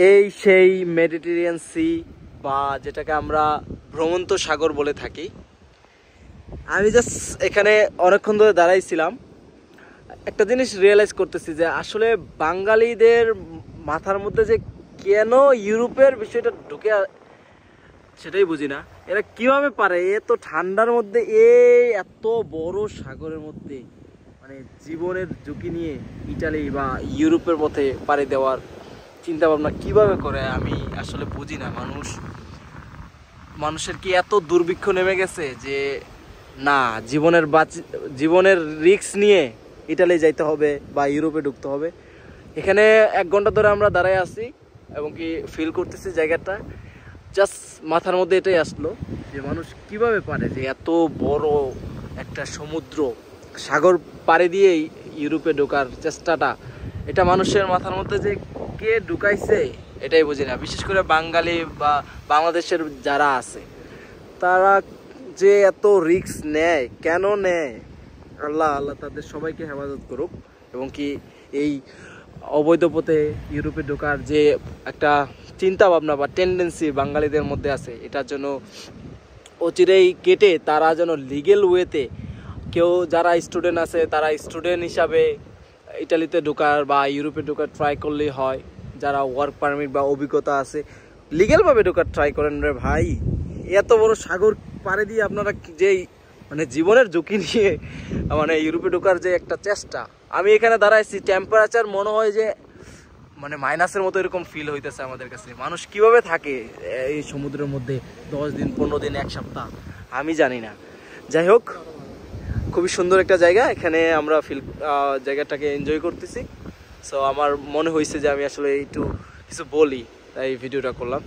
এই সেই Mediterranean C বা যেটাকে আমরা ভ্রমন্ত সাগর বলে থাকি। আমি জাস্ট এখানে অনেকক্ষণ ধরে দাঁড়াইছিলাম, একটা জিনিস রিয়েলাইজ করতেছি যে আসলে বাঙালিদের মাথার মধ্যে যে কেন ইউরোপের বিষয়টা ঢুকে সেটাই বুঝি না। এরা কিভাবে পারে এত ঠান্ডার মধ্যে এত বড় সাগরের মধ্যে মানে জীবনের ঝুঁকি নিয়ে ইটালি বা ইউরোপের পথে পাড়ি দেওয়ার চিন্তা ভাবনা কিভাবে করে আমি আসলে বুঝি না। মানুষের কি এত দুর্ভিক্ষ নেমে গেছে যে না জীবনের রিস্ক নিয়ে ইটালি যাইতে হবে বা ইউরোপে ঢুকতে হবে। এখানে 1 ঘন্টা ধরে আমরা দাঁড়ায় আছি এবং কি ফিল করতেছি জায়গাটা। জাস্ট মাথার মধ্যে এটাই আসলো যে মানুষ কিভাবে পারে যে এত বড় একটা সাগর পাড়ি দিয়ে ইউরোপে ঢোকার চেষ্টাটা, এটা মানুষের মাথার মধ্যে যে কে ঢুকাইছে এটাই বুঝি না। বিশেষ করে বাঙালি বা বাংলাদেশের যারা আছে তারা যে এত রিস্ক নেয়, কেন নেয়? আল্লাহ তাদের সবাইকে হেফাজত করুক। এবং কি এই অবৈধ পথে ইউরোপে ঢোকার যে একটা চিন্তা ভাবনা বা টেন্ডেন্সি বাঙালিদের মধ্যে আছে, এটার জন্য অচিরেই কেটে তারা যেন লিগেল ওয়েতে কেউ যারা স্টুডেন্ট আছে তারা স্টুডেন্ট হিসাবে ইটালিতে ঢোকার বা ইউরোপে ঢোকার ট্রাই করলেই হয়। যারা ওয়ার্ক পারমিট বা অভিজ্ঞতা আছে লিগেলভাবে ঢোকার ট্রাই করেন রে ভাই। এত বড় সাগর পাড়ে দিয়ে আপনারা যেই মানে জীবনের ঝুঁকি নিয়ে মানে ইউরোপে ঢোকার যে একটা চেষ্টা, আমি এখানে দাঁড়াইছি টেম্পারেচার মনে হয় যে মানে মাইনাসের মতো এরকম ফিল হইতেছে আমাদের কাছে। মানুষ কিভাবে থাকে এই সমুদ্রের মধ্যে 10 দিন 15 দিন 1 সপ্তাহ আমি জানি না। যাই হোক, খুবই সুন্দর একটা জায়গা, এখানে আমরা জায়গাটাকে এনজয় করতেছি। সো আমার মনে হয়েছে যে আমি আসলে একটু কিছু বলি, তাই ভিডিওটা করলাম।